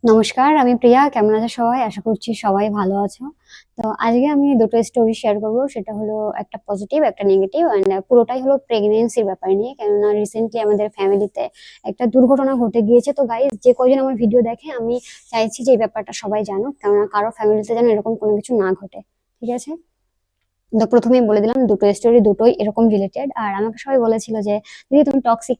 নমস্কার, আমি প্রিয়া। কেমন আছো সবাই? আশা করছি সবাই ভালো আছো। তো আজকে আমি দুটো স্টোরি শেয়ার করব। সেটা হলো একটা পজিটিভ, একটা নেগেটিভ অ্যান্ড পুরোটাই হলো প্রেগন্যান্সির ব্যাপার নিয়ে। কেননা রিসেন্টলি আমাদের ফ্যামিলিতে একটা দুর্ঘটনা ঘটে গিয়েছে। তো গাইস, যে কয়জন আমার ভিডিও দেখে আমি চাইছি যে এই ব্যাপারটা সবাই জানুক। কেননা কারো ফ্যামিলিতে যেন এরকম কোনো কিছু না ঘটে। ঠিক আছে? তো প্রথমেই বলে দিলাম, দুটো স্টোরি দুটোই এরকম রিলেটেড। আর আমাকে সবাই বলেছিল যে দিদি তুমি টক্সিক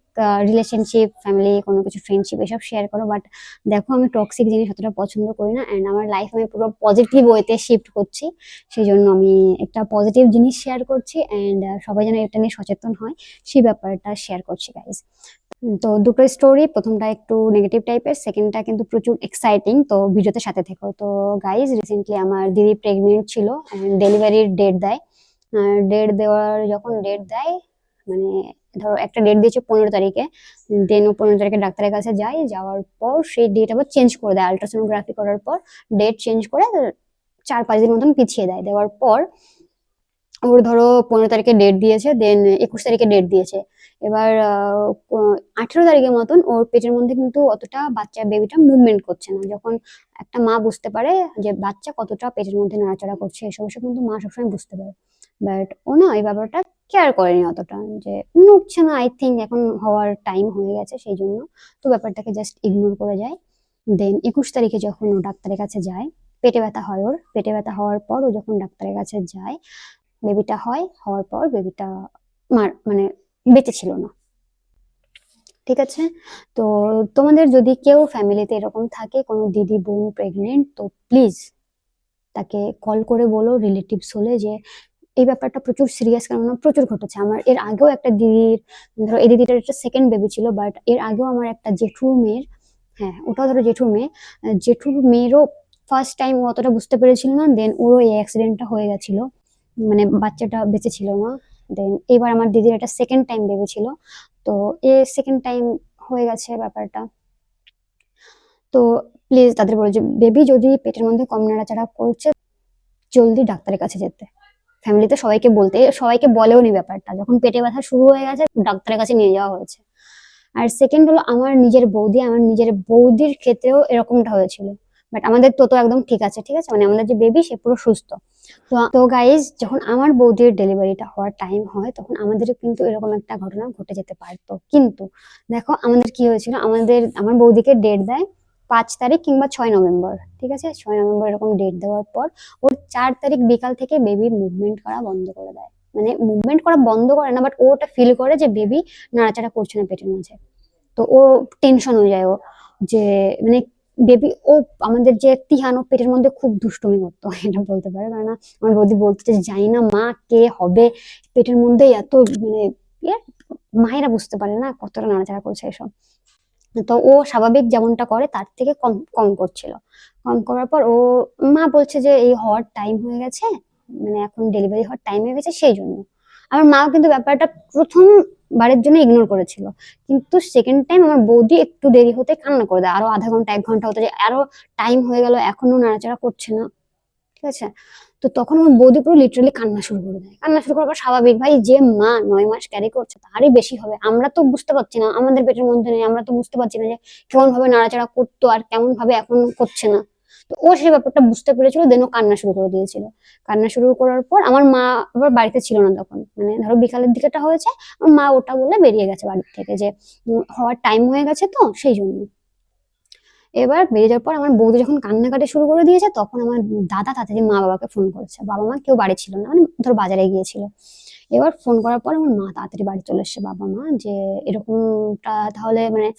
রিলেশনশিপ, ফ্যামিলি, কোনো কিছু ফ্রেন্ডশিপ এসব শেয়ার করো। বাট দেখো, আমি টক্সিক জিনিস অতটা পছন্দ করি না অ্যান্ড আমার লাইফ আমি পুরো পজিটিভ ওয়েতে শিফট করছি। সেই জন্য আমি একটা পজিটিভ জিনিস শেয়ার করছি অ্যান্ড সবাই যেন এটা নিয়ে সচেতন হয় সেই ব্যাপারটা শেয়ার করছি গাইজ। তো দুটো স্টোরি, প্রথমটা একটু নেগেটিভ টাইপের, সেকেন্ডটা কিন্তু প্রচুর এক্সাইটিং। তো ভিডিওতে সাথে থেকো। তো গাইজ, রিসেন্টলি আমার দিদি প্রেগনেন্ট ছিল, ডেলিভারির ডেট দেয়। ডেট দেওয়ার যখন ডেট দেয়, মানে ধরো একটা ডেট দিয়েছে 15 তারিখে, দেন ও 15 তারিখে ডাক্তারের কাছে যায়। যাওয়ার পর সেই ডেট আবার চেঞ্জ করে দেয়। আল্ট্রাসোনোগ্রাফি করার পর ডেট চেঞ্জ করে 4-5 দিন মতন পিছিয়ে দেয়। দেওয়ার পর ওর ধরো 15 তারিখে ডেট দিয়েছে, দেন 21 তারিখে ডেট দিয়েছে। এবার 18 তারিখের মতন ওর পেটের মধ্যে কিন্তু অতটা বাচ্চা বেবিটা মুভমেন্ট করছে না। যখন একটা মা বুঝতে পারে যে বাচ্চা কতটা পেটের মধ্যে নাড়াচাড়া করছে, এসব এসব কিন্তু মা সবসময় বুঝতে পারে। বাট ও না এই ব্যাপারটা কেয়ার করেনি অতটা, যে নড়ছে না, আই থিঙ্ক এখন হওয়ার টাইম হয়ে গেছে সেই জন্য। তো ব্যাপারটাকে জাস্ট ইগনোর করে যায়। দেন 21 তারিখে যখন ও ডাক্তারের কাছে যায়, পেটে ব্যথা হয়। ওর পেটে ব্যথা হওয়ার পর ও যখন ডাক্তারের কাছে যায়, বেবিটা হয়। হওয়ার পর বেবিটা মানে বেঁচে ছিল না। ঠিক আছে? তো তোমাদের যদি কেউ ফ্যামিলিতে এরকম থাকে, কোনো দিদি বোন প্রেগনেন্ট, তো প্লিজ তাকে কল করে বলো, রিলেটিভস হলে, যে এই ব্যাপারটা প্রচুর সিরিয়াস। কেননা প্রচুর ঘটেছে আমার। এর আগেও একটা দিদির, ধরো এই দিদিটার একটা সেকেন্ড বেবি ছিল, বাট এর আগেও আমার একটা জেঠুর মেয়ের, হ্যাঁ ওটাও ধরো জেঠুর মেয়ে, জেঠুর মেয়েরও ফার্স্ট টাইম ও অতটা বুঝতে পেরেছিল না। দেন ওরও এই অ্যাক্সিডেন্টটা হয়ে গেছিল, মানে বাচ্চাটা বেঁচে ছিল না। দেন এবার আমার দিদির একটা সেকেন্ড টাইম বেবি ছিল। তো এ সেকেন্ড টাইম হয়ে গেছে ব্যাপারটা। তো প্লিজ তাদের বলো যে বেবি যদি পেটের মধ্যে কম নাড়াচাড়া করছে, জলদি ডাক্তারের কাছে যেতে। ফ্যামিলিতে সবাইকে বলতে, সবাইকে বলেও নি ব্যাপারটা। যখন পেটে ব্যথা শুরু হয়ে গেছে, ডাক্তারের কাছে নিয়ে যাওয়া হয়েছে। আর সেকেন্ড হলো আমার নিজের বৌদির ক্ষেত্রেও এরকমটা হয়েছিল। বাট আমাদের তো একদম ঠিক আছে, ঠিক আছে, মানে আমাদের যে বেবি সে পুরো সুস্থ। তো গাইজ, যখন আমার বৌদির ডেলিভারিটা হওয়ার টাইম হয়, তখন আমাদের কিন্তু এরকম একটা ঘটনা ঘটে যেতে পারতো। কিন্তু দেখো আমাদের কি হয়েছিল, আমার বৌদিকে ডেট দেয় 5 তারিখ কিংবা 6 নভেম্বর। ঠিক আছে? 6 নভেম্বর এরকম ডেট দেওয়ার পর ওর 4 তারিখ বিকাল থেকে বেবি মুভমেন্ট করা বন্ধ করে দেয়। মানে মুভমেন্ট করা বন্ধ করে না, বাট ও ওটা ফিল করে যে বেবি নাড়াচাড়া করছে না পেটের মাঝে। তো ও টেনশন হয়ে যায়। ও যে মানে বেবি, ও আমাদের যে তিহান, ও পেটের মধ্যে খুব দুষ্টুমি করতো এটা বলতে পারে। কারণ আমার বৌদি বলতো যে জানি না মা কে হবে, পেটের মধ্যে এত মানে ইয়ে, মায়েরা বুঝতে পারে না কতটা নাড়াচাড়া করছে এসব। তো ও স্বাভাবিক যেমনটা করে তার থেকে কম কম করছিল। কম করার পর ও, মা বলছে যে এই হওয়ার টাইম হয়ে গেছে, মানে এখন ডেলিভারি হওয়ার টাইম হয়ে গেছে সেই জন্য। আমার মাও কিন্তু ব্যাপারটা প্রথম বারের জন্য ইগনোর করেছিল। কিন্তু সেকেন্ড টাইম আমার বৌদি একটু দেরি হতে কান্না করে দেয়। আরো আধা ঘন্টা 1 ঘন্টা হতে যায়, আরো টাইম হয়ে গেল, এখনো নাড়াচাড়া করছে না। ঠিক আছে? তো তখন আমার বৌদি পুরো লিটারালি কান্না শুরু করে দেয়। কান্না শুরু করার পর স্বাভাবিক, ভাই যে মা 9 মাস ক্যারি করছে তারই বেশি হবে। আমরা তো বুঝতে পারছি না, আমাদের পেটের মধ্যে নেই, আমরা তো বুঝতে পারছি না যে কেমন ভাবে নাড়াচাড়া করতো আর কেমন ভাবে এখন করছে না। তো ও সেই ব্যাপারটা বুঝতে পেরেছিল, দেন ও কান্না শুরু করে দিয়েছিল। কান্না শুরু করার পর আমার মা আবার বাড়িতে ছিল না তখন, মানে ধরো বিকালের দিকেটা হয়েছে। আমার মা ওটা বলে বেরিয়ে গেছে বাড়ি থেকে, যে হওয়ার টাইম হয়ে গেছে তো সেই জন্য। এবার বেরিয়ে যাওয়ার পর আমার বৌদি যখন কান্নাকাটি শুরু করে দিয়েছে, তখন আমার দাদা তাড়াতাড়ি মা বাবাকে ফোন করেছে। বাবা মা কেউ বাড়ি ছিল না, মানে ধরো বাজারে গিয়েছিল। এবার ফোন করার পর আমার মা তাড়াতাড়ি বাড়ি চলে এসেছে, বাবা মা, যে এরকমটা তাহলে মানে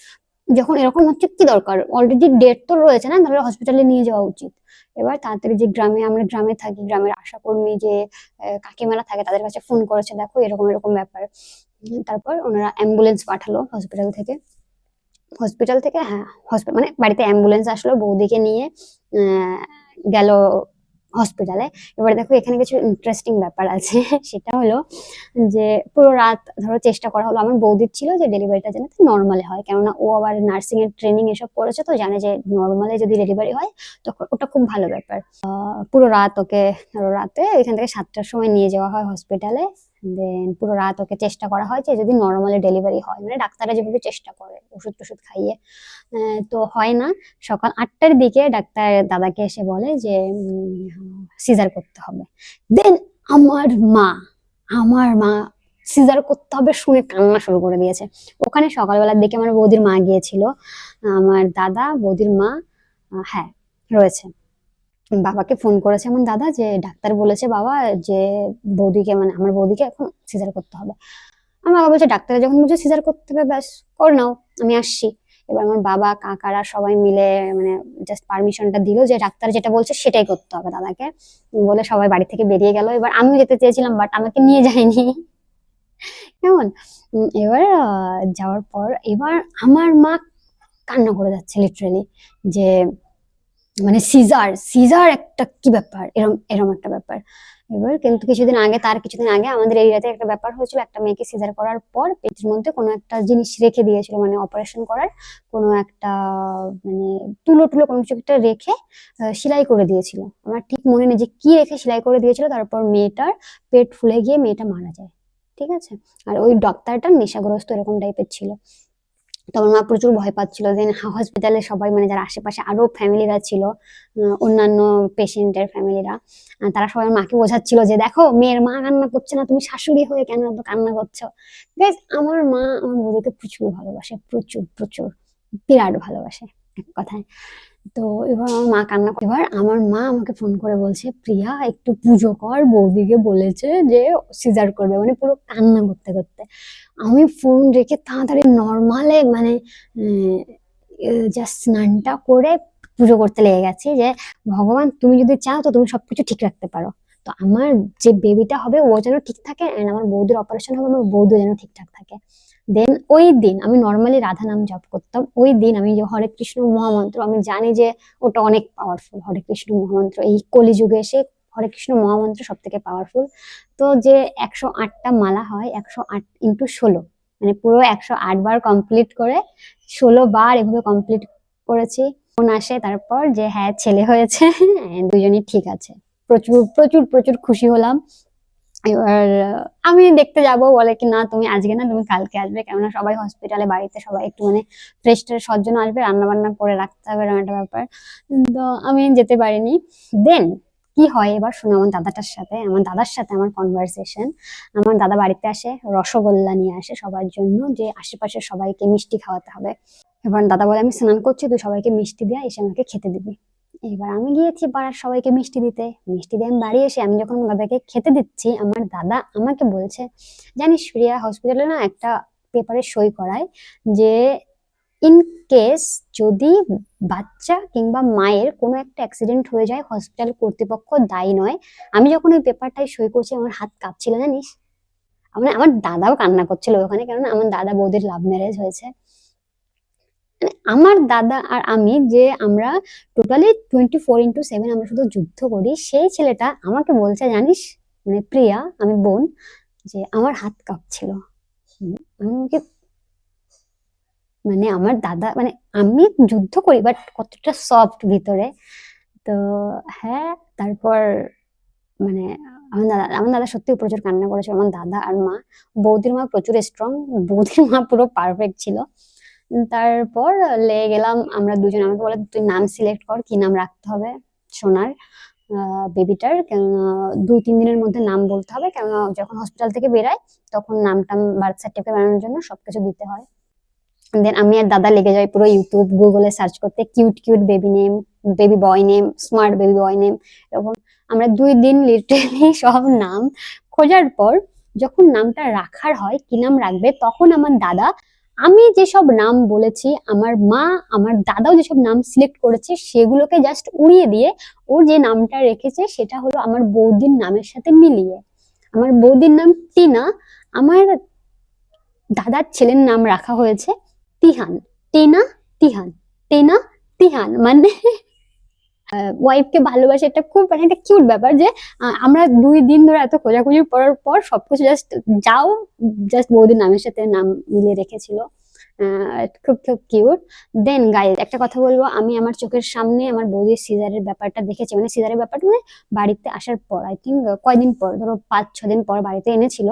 যখন এরকম হচ্ছে কি দরকার, অলরেডি ডেট তো রয়েছে না, তাহলে হসপিটালে নিয়ে যাওয়া উচিত। এবার তাড়াতাড়ি যে গ্রামে, আমরা গ্রামে থাকি, গ্রামের আশাকর্মী যে কাকিমারা থাকে তাদের কাছে ফোন করেছে, দেখো এরকম এরকম ব্যাপার। তারপর ওনারা অ্যাম্বুলেন্স পাঠালো হসপিটাল থেকে, হ্যাঁ হসপিটাল মানে বাড়িতে অ্যাম্বুলেন্স আসলো, বৌদিকে নিয়ে গেল হসপিটালে। এবার দেখো এখানে কিছু ইন্টারেস্টিং ব্যাপার আছে সেটা হলো যে পুরো রাত ধরো চেষ্টা করা হলো। আমার বৌদির ছিল যে ডেলিভারিটা যেন নর্মালে হয়, কেননা ও আবার নার্সিং এর ট্রেনিং এসব করেছে, তো জানে যে নর্মালে যদি ডেলিভারি হয় তখন ওটা খুব ভালো ব্যাপার। পুরো রাত ওকে, ধরো রাতে এখান থেকে 7টার সময় নিয়ে যাওয়া হয় হসপিটালে। দেন পুরো রাত ওকে চেষ্টা করা হয় যে যদি নর্মালি ডেলিভারি হয়, মানে ডাক্তাররা যেভাবে চেষ্টা করে ওষুধ টষুধ খাইয়ে, তো হয় না। সকাল 8টার দিকে ডাক্তার দাদাকে এসে বলে যে সিজার করতে হবে। দেন আমার মা আমার মা সিজার করতে হবে শুনে কান্না শুরু করে দিয়েছে। ওখানে সকালবেলার দিকে আমার বৌদির মা গিয়েছিল, আমার দাদা বৌদির মা হ্যাঁ রয়েছে। বাবাকে ফোন করেছে আমার দাদা যে ডাক্তার বলেছে বাবা যে বৌদিকে, মানে আমার বৌদিকে এখন সিজার করতে হবে। আমার বাবা বলছে ডাক্তার যখন বলছে সিজার করতে হবে ব্যাস কর নাও, আমি আসছি। এবার আমার বাবা কাকারা সবাই মিলে মানে জাস্ট পারমিশনটা দিল যে ডাক্তার যেটা বলছে সেটাই করতে হবে দাদাকে, বলে সবাই বাড়ি থেকে বেরিয়ে গেল। এবার আমিও যেতে চেয়েছিলাম বাট আমাকে নিয়ে যায়নি। কেমন এবার যাওয়ার পর এবার আমার মা কান্না করে যাচ্ছে লিটারেলি যে মানে সিজার সিজার একটা কি ব্যাপার, এরম এরম একটা ব্যাপার। এবার কিন্তু কিছুদিন আগে আমাদের এরিয়াতে একটা ব্যাপার হয়েছিল, একটা মেয়েকে সিজার করার পর পেটের মধ্যে কোনো একটা জিনিস রেখে দিয়েছিল, মানে অপারেশন করার কোনো একটা মানে তুলো টুলো কোনো কিছু একটা রেখে সেলাই করে দিয়েছিল। আমার ঠিক মনে নেই যে কি রেখে সেলাই করে দিয়েছিল। তারপর মেয়েটার পেট ফুলে গিয়ে মেয়েটা মারা যায়। ঠিক আছে, আর ওই ডাক্তারটা নেশাগ্রস্ত এরকম টাইপের ছিল। তো আমার মা প্রচুর ভয় পাচ্ছিল। দেন হসপিটালে সবাই মানে যারা আশেপাশে আরো ফ্যামিলিরা ছিল, অন্যান্য পেশেন্টের ফ্যামিলিরা, তারা সবাই মাকে বোঝাচ্ছিল যে দেখো মেয়ের মা কান্না করছে না, তুমি শাশুড়ি হয়ে কেন এত কান্না করছো। গাইস আমার মা আমার বৌদিকে প্রচুর ভালোবাসে, প্রচুর প্রচুর বিরাট ভালোবাসে এক কথায়। তো এবার আমার মা কান্না করে, এবার আমার মা আমাকে ফোন করে বলছে প্রিয়া একটু পুজো কর, বৌদিকে বলেছে যে সিজার করবে, মানে পুরো কান্না করতে করতে। আমি ফোন রেখে তাড়াতাড়ি নর্মালে মানে জাস্ট স্নানটা করে পুজো করতে লেগে গেছি যে ভগবান তুমি যদি চাও তো তুমি সবকিছু ঠিক রাখতে পারো। তো আমার যে বেবিটা হবে ও যেন ঠিক থাকে, এন্ড আমার বৌদির অপারেশন হবে আমার বৌদি যেন ঠিকঠাক থাকে। দেন ওই দিন আমি নর্মালি রাধা নাম জপ করতাম। ওই দিন আমি যে হরে কৃষ্ণ মহামন্ত্র, আমি জানি যে ওটা অনেক পাওয়ারফুল। হরে কৃষ্ণ মহামন্ত্র এই কলিযুগে এসে হরে কৃষ্ণ মহামন্ত্র সব থেকে পাওয়ারফুল। তো যে 108টা মালা হয়, 108 × 16, মানে পুরো 108 বার কমপ্লিট করে 16 বার এভাবে কমপ্লিট করেছি। ফোন আসে তারপর যে হ্যাঁ ছেলে হয়েছে, দুজনই ঠিক আছে। প্রচুর প্রচুর প্রচুর খুশি হলাম। এবার আমি দেখতে যাব, বলে কি না তুমি আজকে না তুমি কালকে আসবে, কেননা সবাই হসপিটালে বাড়িতে সবাই একটু মানে ফ্রেশ ট্রেশ হওয়ার জন্য আসবে, রান্না বান্না করে রাখতে হবে এরকম একটা ব্যাপার। তো আমি যেতে পারিনি। দেন কি হয় এবার শোনো, আমার দাদার সাথে আমার কনভারসেশন। আমার দাদা বাড়িতে আসে, রসগোল্লা নিয়ে আসে সবার জন্য, যে আশেপাশে সবাইকে মিষ্টি খাওয়াতে হবে। এবার দাদা বলে আমি স্নান করছি, তুই সবাইকে মিষ্টি দিয়ে এসে আমাকে খেতে দিবি। এবার আমি গিয়েছি পাড়ার সবাইকে মিষ্টি দিতে। মিষ্টি দিয়ে আমি বাড়ি এসে আমি যখন আমার দাদাকে খেতে দিচ্ছি, আমার দাদা আমাকে বলছে জানিস প্রিয়া হসপিটালে না একটা পেপারে সই করায় যে ইন কেস যদি বাচ্চা কিংবা মায়ের কোনো একটা অ্যাক্সিডেন্ট হয়ে যায় হসপিটাল কর্তৃপক্ষ দায়ী নয়। আমি যখন ওই পেপারটাই সই করছি আমার হাত কাঁপছিল জানিস। মানে আমার দাদাও কান্না করছিল ওখানে, কেননা আমার দাদা বৌদির লাভ ম্যারেজ হয়েছে। মানে আমার দাদা আর আমি যে আমরা টোটালি 24/7 আমরা শুধু যুদ্ধ করি, সেই ছেলেটা আমাকে বলছে জানিস, মানে প্রিয়া আমি বোন, যে আমার হাত কাঁপছিল। আমাকে মানে আমার দাদা মানে আমি যুদ্ধ করি বাট কতটা সফট ভিতরে। তো হ্যাঁ তারপর মানে আমার দাদা সত্যি প্রচুর কান্না করেছিল, আমার দাদা আর মা। বৌদির মা প্রচুর স্ট্রং, বৌদির মা পুরো পারফেক্ট ছিল। তারপর লেগে গেলাম আমরা দুজন। আমাকে বলে তুই নাম সিলেক্ট কর, কি নাম রাখতে হবে সোনার বেবিটার, কেননা 2-3 দিনের মধ্যে নাম বলতে হবে, কেননা যখন হসপিটাল থেকে বেরায় তখন নামটা বার্থ সার্টিফিকেট বানানোর জন্য সবকিছু দিতে হয়। দেন আমি আর দাদা লেগে যাই পুরো ইউটিউব গুগলে সার্চ করতে, cute cute baby name, baby বয় নেম, স্মার্ট বেবি বয় নেম, এরকম আমরা 2 দিন লিটারেলি সব নাম খোঁজার পর যখন নামটা রাখার হয় কি নাম রাখবে, তখন আমার দাদা আমি যেসব নাম বলেছি, আমার মা আমার দাদাও যেসব নাম সিলেক্ট করেছে সেগুলোকে জাস্ট উড়িয়ে দিয়ে ওর যে নামটা রেখেছে সেটা হলো আমার বৌদির নামের সাথে মিলিয়ে। আমার বৌদির নাম টিনা, আমার দাদার ছেলের নাম রাখা হয়েছে তিহান। টেনা তিহান, টেনা তিহান, মানে ওয়াইফকে ভালোবাসে। এটা খুব মানে একটা কিউট ব্যাপার যে আমরা 2 দিন ধরে এত খোঁজাখুঁজি করার পর সবকিছু জাস্ট বৌদির নামের সাথে নাম মিলিয়ে রেখেছিল। খুব খুব কিউট। দেন গাইস একটা কথা বলবো, আমি আমার চোখের সামনে আমার বৌদির সিজারের ব্যাপারটা দেখেছি, মানে সিজারের ব্যাপারটা মানে বাড়িতে আসার পর আই থিঙ্ক কয়দিন পর, ধরো 5-6 দিন পর বাড়িতে এনেছিল।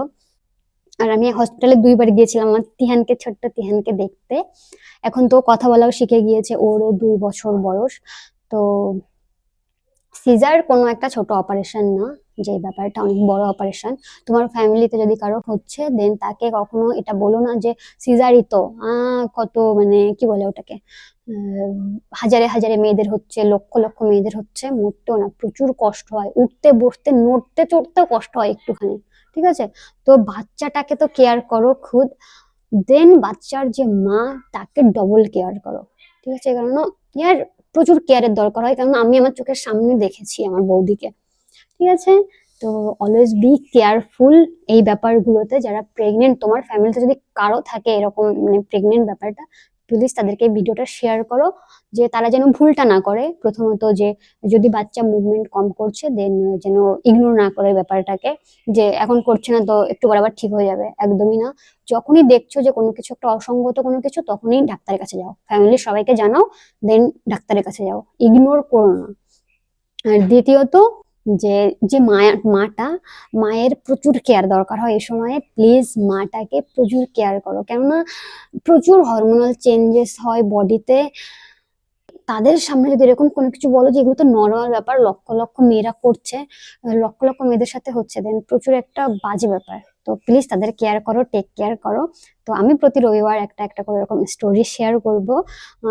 আর আমি হসপিটালে 2 বার গিয়েছিলাম আমার তিহানকে, ছোট্ট তিহানকে দেখতে। এখন তো কথা বলাও শিখে গিয়েছে, ওরও 2 বছর বয়স। তো সিজার কোনো একটা ছোট অপারেশন না, যে ব্যাপারটা অনেক বড় অপারেশন। তোমার ফ্যামিলিতে যদি কারো হচ্ছে, দেন তাকে কখনো এটা বলো না যে সিজারই তো, কত মানে কি বলে ওটাকে, হাজারে হাজারে মেয়েদের হচ্ছে, লক্ষ লক্ষ মেয়েদের হচ্ছে, মোটেও না, প্রচুর কষ্ট হয়, উঠতে বসতে নড়তে চড়তেও কষ্ট হয় একটুখানি, ঠিক আছে? তো বাচ্চাটাকে তো কেয়ার করো খুদ, দেন বাচ্চার যে মা, তাকে ডবল কেয়ার করো, ঠিক আছে? কেননা ইয়ার প্রচুর কেয়ারের দরকার হয়, কারণ আমি আমার চোখের সামনে দেখেছি আমার বৌদিকে, ঠিক আছে? তো অলওয়েজ বি কেয়ারফুল এই ব্যাপারগুলোতে। যারা প্রেগনেন্ট, তোমার ফ্যামিলিতে যদি কারো থাকে এরকম মানে প্রেগনেন্ট ব্যাপারটা, প্লিজ তাদেরকে ভিডিওটা শেয়ার করো, যে তারা যেন ভুলটা না করে। প্রথমত যে যদি বাচ্চা মুভমেন্ট কম করছে, দেন যেন ইগনোর না করে ব্যাপারটাকে, যে এখন করছে না তো একটু পর আবার ঠিক হয়ে যাবে, একদমই না। যখনই দেখছো যে কোনো কিছু একটা অসঙ্গত কোনো কিছু, তখনই ডাক্তারের কাছে যাও, ফ্যামিলির সবাইকে জানাও, দেন ডাক্তারের কাছে যাও, ইগনোর করো না। আর দ্বিতীয়ত, যে যে মাটা, মায়ের প্রচুর কেয়ার দরকার হয় এই সময়ে, প্লিজ মাটাকে প্রচুর কেয়ার করো, কেননা প্রচুর হরমোনাল চেঞ্জেস হয় বডিতে। তাদের সামনে যদি এরকম কোনো কিছু বলো যে এগুলো তো নর্মাল ব্যাপার, লক্ষ লক্ষ মেয়েরা করছে, লক্ষ লক্ষ মেয়েদের সাথে হচ্ছে, দেন প্রচুর একটা বাজে ব্যাপার। তো প্লিজ তাদের কেয়ার করো, টেক কেয়ার করো। তো আমি প্রতি রবিবার একটা একটা করে এরকম স্টোরি শেয়ার করব,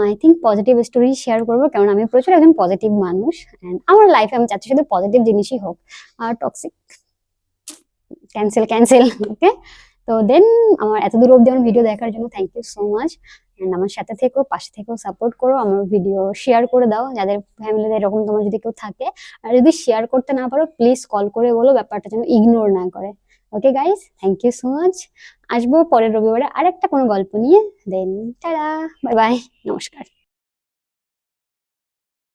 I think positive story share করবো, কারণ আমি প্রচুর একজন পজিটিভ মানুষ, অ্যান্ড আমার লাইফে আমি চাচ্ছি শুধু পজিটিভ জিনিসই হোক, আর টক্সিক ক্যান্সেল ক্যান্সেল, ওকে? তো দেন আমার এত দূর অব্দি আমার ভিডিও দেখার জন্য thank you so much. And আমার সাথে থেকো, পাশে থেকো, সাপোর্ট করো, আমার ভিডিও শেয়ার করে দাও যাদের ফ্যামিলিতে এরকম তোমার যদি কেউ থাকে। আর যদি শেয়ার করতে না পারো, প্লিজ কল করে বলো, ব্যাপারটা যেন ইগনোর না করে। Okay guys, thank you so much. আসবো পরের রবিবারে আরেকটা কোনো গল্প নিয়ে। দেন টাটা, বাই বাই, নমস্কার।